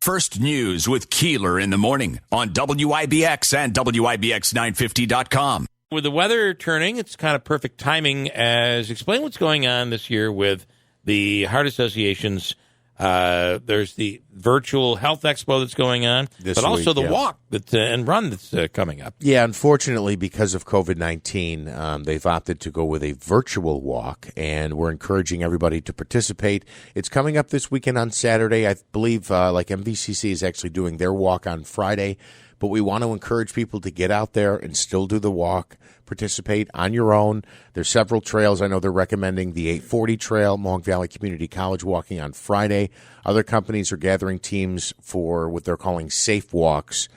First News with Keeler in the morning on WIBX and WIBX950.com. With the weather turning, it's kind of perfect timing as explain what's going on this year with the Heart Association's there's the virtual health expo that's going on, but also the walk and run that's coming up. Yeah, unfortunately, because of COVID-19, they've opted to go with a virtual walk, and we're encouraging everybody to participate. It's coming up this weekend on Saturday. I believe MVCC is actually doing their walk on Friday, but we want to encourage people to get out there and still do the walk. Participate on your own. There's several trails. I know they're recommending the 840 Trail, Mohawk Valley Community College walking on Friday. Other companies are gathering teams for what they're calling safe walks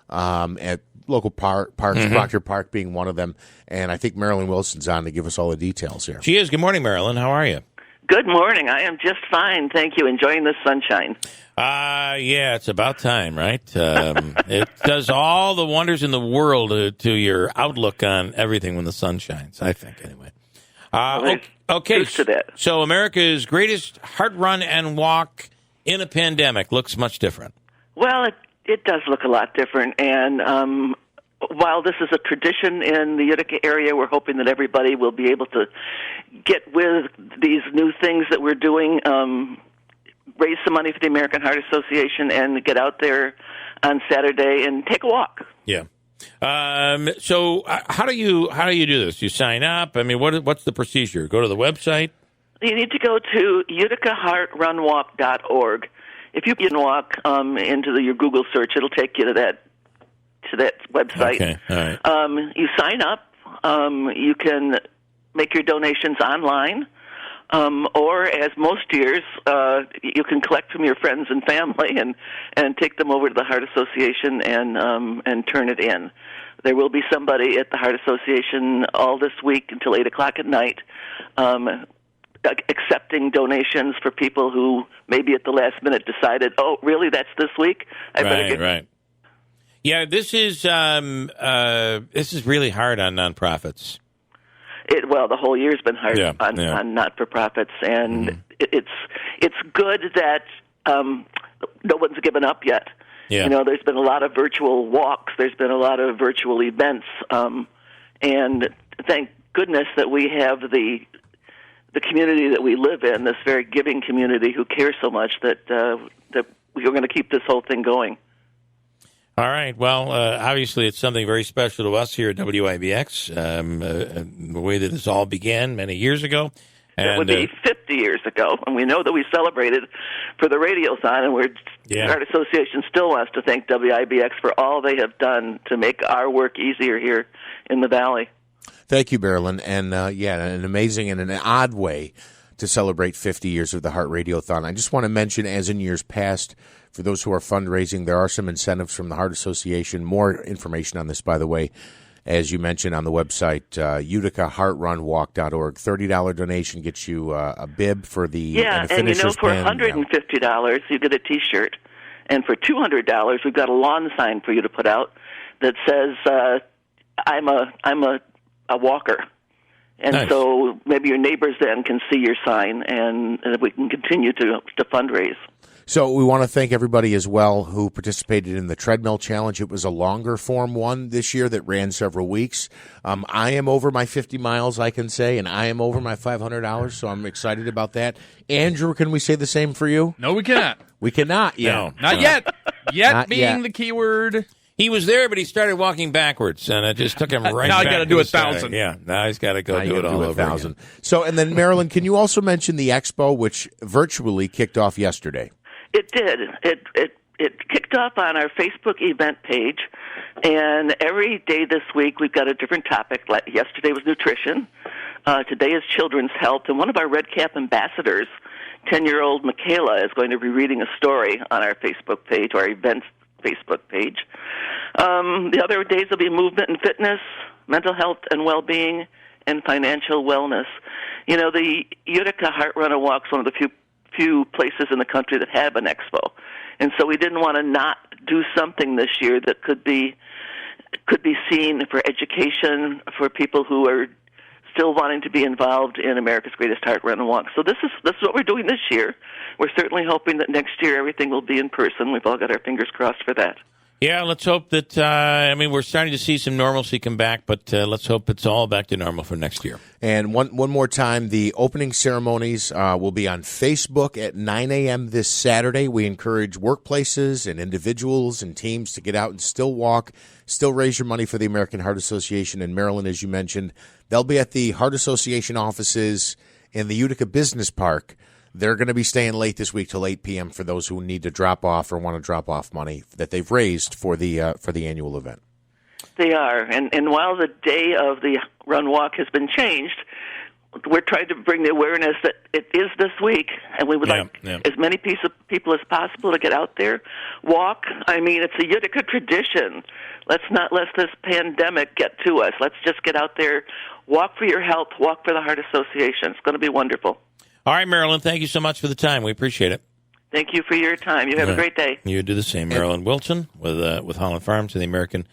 at local parks, Proctor Park being one of them. And I think Marilyn Wilson's on to give us all the details here. She is. Good morning, Marilyn. How are you? Good morning. I am just fine. Thank you. Enjoying the sunshine. Yeah, it's about time, right? It does all the wonders in the world to your outlook on everything when the sun shines, I think, anyway. Okay, so America's greatest heart run and walk in a pandemic looks much different. Well, it does look a lot different, and while this is a tradition in the Utica area, we're hoping that everybody will be able to get with these new things that we're doing, raise some money for the American Heart Association, and get out there on Saturday and take a walk. Yeah. So how do you do this? You sign up? I mean, what's the procedure? Go to the website? You need to go to Utica-Heart-Run-Walk.org. If you can walk into your Google search, it'll take you to that website. Okay. All right. You sign up. You can make your donations online. Or, as most years, you can collect from your friends and family and take them over to the Heart Association and turn it in. There will be somebody at the Heart Association all this week until 8 o'clock at night accepting donations for people who maybe at the last minute decided, oh, really, that's this week? Right. Yeah, this is really hard on nonprofits. The whole year's been hard on not-for-profits, and it's good that no one's given up yet. Yeah. There's been a lot of virtual walks, there's been a lot of virtual events, and thank goodness that we have the community that we live in, this very giving community who cares so much that we're going to keep this whole thing going. All right. Well, obviously, it's something very special to us here at WIBX, the way that this all began many years ago. And, it would be 50 years ago, and we know that we celebrated for the radiothon, and Art Association still wants to thank WIBX for all they have done to make our work easier here in the Valley. Thank you, Marilyn. And, an amazing and an odd way to celebrate 50 years of the Heart Radiothon. I just want to mention, as in years past, for those who are fundraising, there are some incentives from the Heart Association. More information on this, by the way, as you mentioned on the website, Utica-Heart-Run-Walk.org. $30 donation gets you a bib for the and for $150 you get a T-shirt, and for $200 we've got a lawn sign for you to put out that says I'm a walker. And nice. So maybe your neighbors then can see your sign, and we can continue to fundraise. So we want to thank everybody as well who participated in the Treadmill Challenge. It was a longer form one this year that ran several weeks. I am over my 50 miles, I can say, and I am over my $500, so I'm excited about that. Andrew, can we say the same for you? No, we cannot. We cannot yet. No, not yet. Not being yet. The key word. He was there, but he started walking backwards, and it just took him right now back. Now I got to do 1,000. Yeah, now he's got to go do it all over 1,000. Again. So, and then, Marilyn, can you also mention the expo, which virtually kicked off yesterday? It did. It kicked off on our Facebook event page, and every day this week we've got a different topic. Like yesterday was nutrition. Today is children's health, and one of our Red Cap ambassadors, 10-year-old Michaela, is going to be reading a story on our Facebook page, our events Facebook page. The other days will be movement and fitness, mental health and well-being, and financial wellness. The Utica Heart Run and Walk is one of the few places in the country that have an expo, and so we didn't want to not do something this year that could be seen for education, for people who are still wanting to be involved in America's Greatest Heart Run and Walk. So this is what we're doing this year. We're certainly hoping that next year everything will be in person. We've all got our fingers crossed for that. Yeah, let's hope that, we're starting to see some normalcy come back, but let's hope it's all back to normal for next year. And one more time, the opening ceremonies will be on Facebook at 9 a.m. this Saturday. We encourage workplaces and individuals and teams to get out and still walk, still raise your money for the American Heart Association. And Marilyn, as you mentioned, they'll be at the Heart Association offices in the Utica Business Park. They're going to be staying late this week till 8 p.m. for those who need to drop off or want to drop off money that they've raised for the annual event. They are, and while the day of the run walk has been changed, we're trying to bring the awareness that it is this week, and we would like as many people as possible to get out there, walk. I mean, it's a Utica tradition. Let's not let this pandemic get to us. Let's just get out there, walk for your health, walk for the Heart Association. It's going to be wonderful. All right, Marilyn, thank you so much for the time. We appreciate it. Thank you for your time. You have a great day. You do the same. Marilyn Wilson with Holland Farms and the American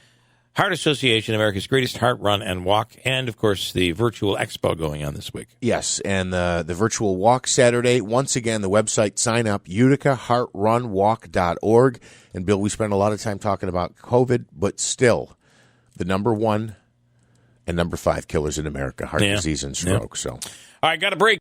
Heart Association, America's Greatest Heart Run and Walk, and, of course, the virtual expo going on this week. Yes, and the virtual walk Saturday. Once again, the website, sign up, uticaheartrunwalk.org. And, Bill, we spent a lot of time talking about COVID, but still, the number 1 and number 5 killers in America, heart disease and stroke. So, all right, got a break.